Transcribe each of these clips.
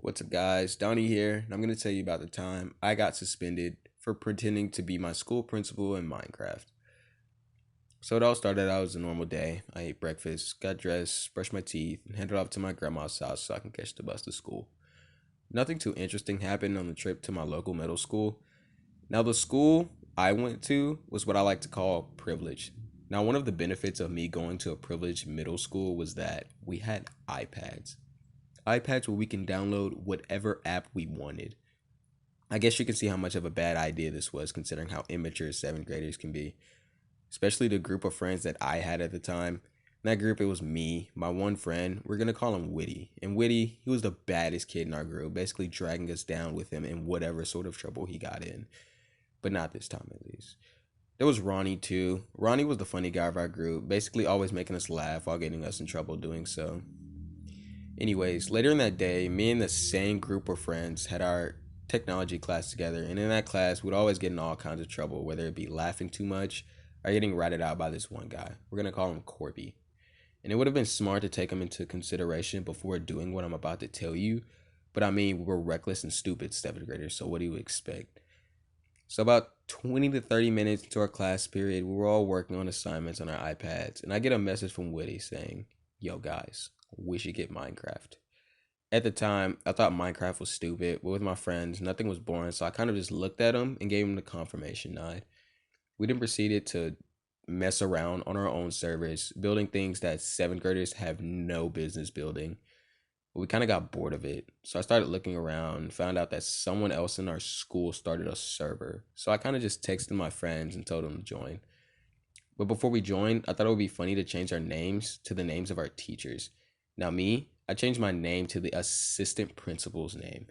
What's up, guys? Donny here, and I'm going to tell you about the time I got suspended for pretending to be my school principal in Minecraft. So it all started out as a normal day. I ate breakfast, got dressed, brushed my teeth, and headed off to my grandma's house so I can catch the bus to school. Nothing too interesting happened on the trip to my local middle school. Now, the school I went to was what I like to call privileged. Now, one of the benefits of me going to a privileged middle school was that we had iPads. iPads where we can download whatever app we wanted. I guess you can see how much of a bad idea this was considering how immature seventh graders can be, especially the group of friends that I had at the time. In that group, it was me, my one friend, we're going to call him Witty. And Witty, he was the baddest kid in our group, basically dragging us down with him in whatever sort of trouble he got in. But not this time, at least. There was Ronnie, too. Ronnie was the funny guy of our group, basically always making us laugh while getting us in trouble doing so. Anyways, later in that day, me and the same group of friends had our technology class together, and in that class, we'd always get in all kinds of trouble, whether it be laughing too much or getting ratted out by this one guy. We're gonna call him Corby. And it would have been smart to take him into consideration before doing what I'm about to tell you, but I mean, we were reckless and stupid seventh graders, so what do you expect? So about 20 to 30 minutes into our class period, we were all working on assignments on our iPads, and I get a message from Witty saying, "Yo guys, we should get Minecraft." At the time, I thought Minecraft was stupid, but with my friends, nothing was boring, so I kind of just looked at him and gave him the confirmation nod. We then proceeded to mess around on our own servers, building things that seventh graders have no business building. But we kind of got bored of it, so I started looking around and found out that someone else in our school started a server. So I kind of just texted my friends and told them to join. But before we joined, I thought it would be funny to change our names to the names of our teachers. Now, I changed my name to the assistant principal's name.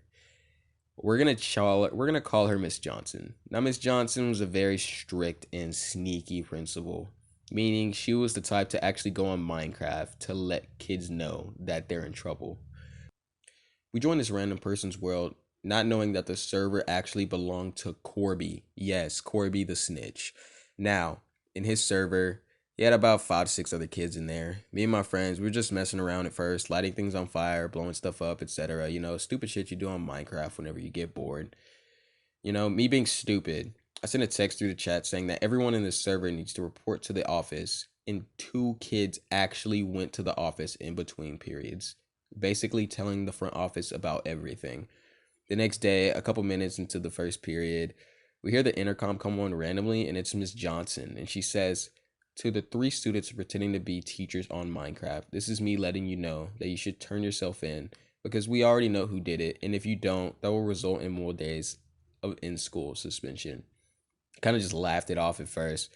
We're gonna call her Miss Johnson. Now, Miss Johnson was a very strict and sneaky principal, meaning she was the type to actually go on Minecraft to let kids know that they're in trouble. We joined this random person's world, not knowing that the server actually belonged to Corby. Yes, Corby the snitch. Now, in his server, he had about 5 to 6 other kids in there. Me and my friends, we were just messing around at first, lighting things on fire, blowing stuff up, etc. Stupid shit you do on Minecraft whenever you get bored. Me being stupid, I sent a text through the chat saying that everyone in this server needs to report to the office, and 2 kids actually went to the office in between periods, basically telling the front office about everything. The next day, a couple minutes into the first period, we hear the intercom come on randomly, and it's Miss Johnson, and she says, "To the 3 students pretending to be teachers on Minecraft, this is me letting you know that you should turn yourself in because we already know who did it, and if you don't, that will result in more days of in-school suspension." Kind of just laughed it off at first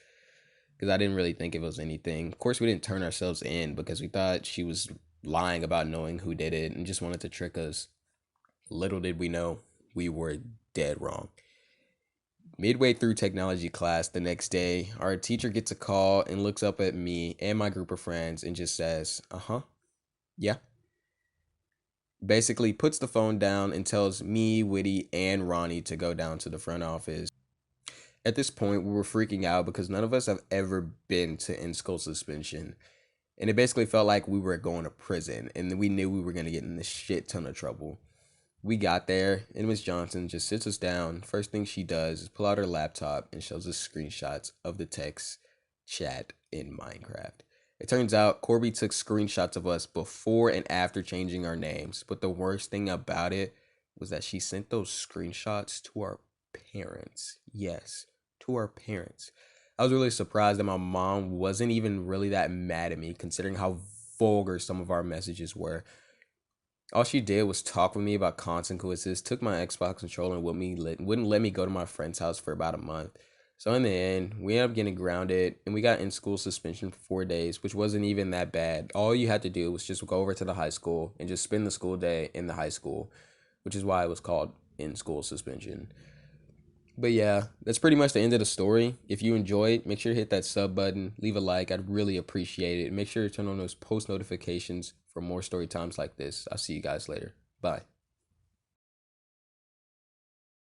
because I didn't really think it was anything. Of course, we didn't turn ourselves in because we thought she was lying about knowing who did it and just wanted to trick us. Little did we know, we were dead wrong. Midway through technology class the next day, our teacher gets a call and looks up at me and my group of friends and just says, "Uh-huh, yeah." Basically puts the phone down and tells me, Witty, and Ronnie to go down to the front office. At this point, we were freaking out because none of us have ever been to in-school suspension. And it basically felt like we were going to prison and we knew we were going to get in this shit ton of trouble. We got there, and Miss Johnson just sits us down. First thing she does is pull out her laptop and shows us screenshots of the text chat in Minecraft. It turns out Corby took screenshots of us before and after changing our names, but the worst thing about it was that she sent those screenshots to our parents. Yes, to our parents. I was really surprised that my mom wasn't even really that mad at me, considering how vulgar some of our messages were. All she did was talk with me about consequences, took my Xbox controller and wouldn't let me go to my friend's house for about a month. So in the end, we ended up getting grounded and we got in school suspension for 4 days, which wasn't even that bad. All you had to do was just go over to the high school and just spend the school day in the high school, which is why it was called in school suspension. But yeah, that's pretty much the end of the story. If you enjoyed, make sure to hit that sub button, leave a like. I'd really appreciate it. Make sure to turn on those post notifications for more story times like this. I'll see you guys later. Bye.